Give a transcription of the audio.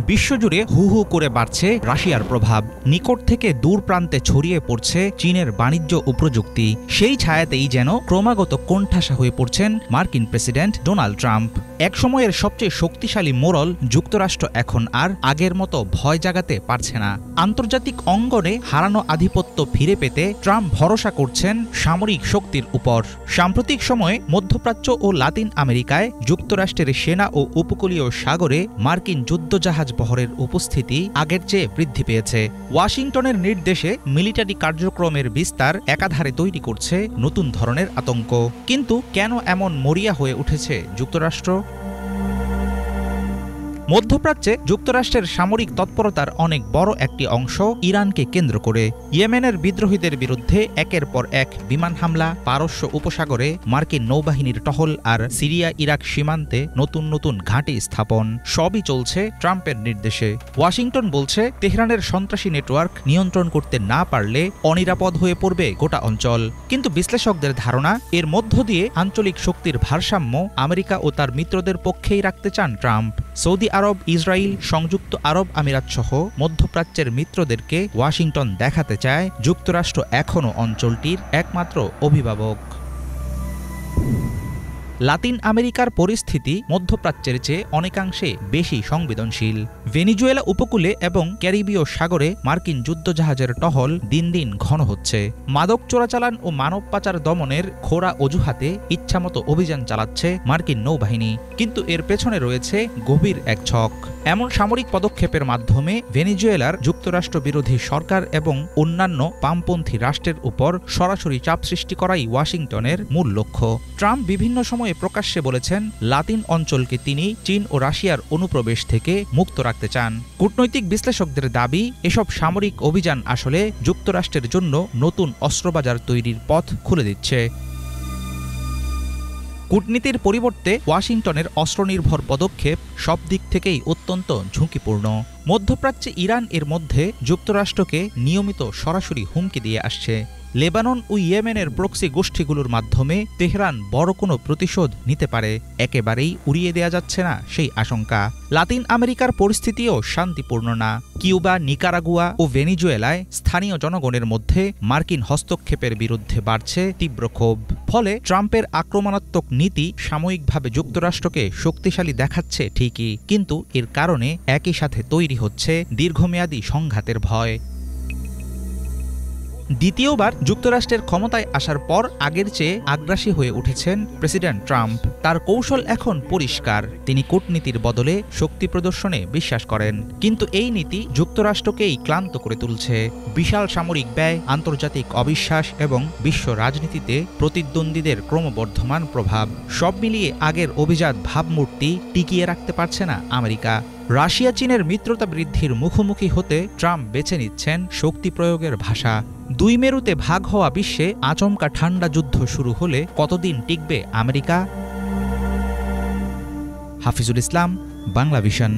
বিশ্বজুড়ে হু হু করে বাড়ছে রাশিয়ার প্রভাব। নিকট থেকে দূর প্রান্তে ছড়িয়ে পড়ছে চীনের বাণিজ্য ও প্রযুক্তি। সেই ছায়াতেই যেন ক্রমাগত কোণঠাসা হয়ে পড়ছেন মার্কিন প্রেসিডেন্ট ডোনাল্ড ট্রাম্প। একসময়ের সবচেয়ে শক্তিশালী মোড়ল যুক্তরাষ্ট্র এখন আর আগের মতো ভয় জাগাতে পারছে না। আন্তর্জাতিক অঙ্গনে হারানো আধিপত্য ফিরে পেতে ট্রাম্প ভরসা করছেন সামরিক শক্তির উপর। সাম্প্রতিক সময়ে মধ্যপ্রাচ্য ও লাতিন আমেরিকায় যুক্তরাষ্ট্রের সেনা ও উপকূলীয় সাগরে মার্কিন যুদ্ধজাহাজ বহরের উপস্থিতি আগের চেয়ে বৃদ্ধি পেয়েছে। ওয়াশিংটনের নির্দেশে মিলিটারি কার্যক্রমের বিস্তার একাধারে তৈরি করছে নতুন ধরনের আতঙ্ক। কিন্তু কেন এমন মরিয়া হয়ে উঠেছে যুক্তরাষ্ট্র? মধ্যপ্রাচ্যে যুক্তরাষ্ট্রের সামরিক তৎপরতার অনেক বড় একটি অংশ ইরানকে কেন্দ্র করে। ইয়েমেনের বিদ্রোহীদের বিরুদ্ধে একের পর এক বিমান হামলা, পারস্য উপসাগরে মার্কিন নৌবাহিনীর টহল আর সিরিয়া ইরাক সীমান্তে নতুন নতুন ঘাঁটি স্থাপন সবই চলছে ট্রাম্পের নির্দেশে। ওয়াশিংটন বলছে তেহরানের সন্ত্রাসী নেটওয়ার্ক নিয়ন্ত্রণ করতে না পারলে অনিরাপদ হয়ে পড়বে গোটা অঞ্চল। কিন্তু বিশ্লেষকদের ধারণা, এর মধ্য দিয়ে আঞ্চলিক শক্তির ভারসাম্য আমেরিকা ও তার মিত্রদের পক্ষেই রাখতে চান ট্রাম্প। সৌদি আরব, ইসরায়েল, সংযুক্ত আরব আমিরাত সহ মধ্যপ্রাচ্যের মিত্রদেরকে ওয়াশিংটন দেখাতে চায় যুক্তরাষ্ট্র এখনও অঞ্চলটির একমাত্র অভিভাবক। লাতিন আমেরিকার পরিস্থিতি মধ্যপ্রাচ্যের চেয়ে অনেকাংশে বেশি সংবেদনশীল। ভেনিজুয়েলা উপকূলে এবং ক্যারিবীয় সাগরে মার্কিন যুদ্ধজাহাজের টহল দিন দিন ঘন হচ্ছে। মাদক চোরাচালান ও মানব পাচার দমনের খোড়া অজুহাতে ইচ্ছামতো অভিযান চালাচ্ছে মার্কিন নৌবাহিনী। কিন্তু এর পেছনে রয়েছে গভীর এক ছক। এমন সামরিক পদক্ষেপের মাধ্যমে ভেনিজুয়েলার যুক্তরাষ্ট্র বিরোধী সরকার এবং অন্যান্য বামপন্থী রাষ্ট্রের উপর সরাসরি চাপ সৃষ্টি করাই ওয়াশিংটনের মূল লক্ষ্য। ট্রাম্প বিভিন্ন সময়ে প্রকাশ্যে বলেছেন, লাতিন অঞ্চলকে তিনি চীন ও রাশিয়ার অনুপ্রবেশ থেকে মুক্ত রাখতে চান। কূটনৈতিক বিশ্লেষকদের দাবি, এসব সামরিক অভিযান আসলে যুক্তরাষ্ট্রের জন্য নতুন অস্ত্রবাজার তৈরির পথ খুলে দিচ্ছে। কূটনীতির পরিবর্তে ওয়াশিংটনের অস্ত্রনির্ভর পদক্ষেপ সব দিক থেকেই অত্যন্ত ঝুঁকিপূর্ণ। মধ্যপ্রাচ্যে ইরান এর মধ্যে যুক্তরাষ্ট্রকে নিয়মিত সরাসরি হুমকি দিয়ে আসছে। লেবানন ও ইয়েমেনের প্রক্সি গোষ্ঠীগুলোর মাধ্যমে তেহরান বড় কোনো প্রতিশোধ নিতে পারে। একেবারেই উড়িয়ে দেয়া যাচ্ছে না সেই আশঙ্কা। লাতিন আমেরিকার পরিস্থিতিও শান্তিপূর্ণ না। কিউবা, নিকারাগুয়া ও ভেনিজুয়েলায় স্থানীয় জনগণের মধ্যে মার্কিন হস্তক্ষেপের বিরুদ্ধে বাড়ছে তীব্র ক্ষোভ। ফলে ট্রাম্পের আক্রমণাত্মক নীতি সাময়িকভাবে যুক্তরাষ্ট্রকে শক্তিশালী দেখাচ্ছে ঠিকই, কিন্তু এর কারণে একই সাথে তৈরি হচ্ছে দীর্ঘমেয়াদী সংঘাতের ভয়। দ্বিতীয়বার যুক্তরাষ্ট্রের ক্ষমতায় আসার পর আগের চেয়ে আগ্রাসী হয়ে উঠেছেন প্রেসিডেন্ট ট্রাম্প। তার কৌশল এখন পরিষ্কার, তিনি কূটনীতির বদলে শক্তি প্রদর্শনে বিশ্বাস করেন। কিন্তু এই নীতি যুক্তরাষ্ট্রকেই ক্লান্ত করে তুলছে। বিশাল সামরিক ব্যয়, আন্তর্জাতিক অবিশ্বাস এবং বিশ্ব রাজনীতিতে প্রতিদ্বন্দ্বীদের ক্রমবর্ধমান প্রভাব সব মিলিয়ে আগের অভিজাত ভাবমূর্তি টিকিয়ে রাখতে পারছে না আমেরিকা। রাশিয়া চীনের মিত্রতা বৃদ্ধির মুখোমুখি হতে ট্রাম্প বেছে নিচ্ছেন শক্তি প্রয়োগের ভাষা। দুই মেরুতে ভাগ হওয়া বিশ্বে আচমকা ঠান্ডা যুদ্ধ শুরু হলে কতদিন টিকবে আমেরিকা? হাফিজুল ইসলাম, বাংলা ভিশন।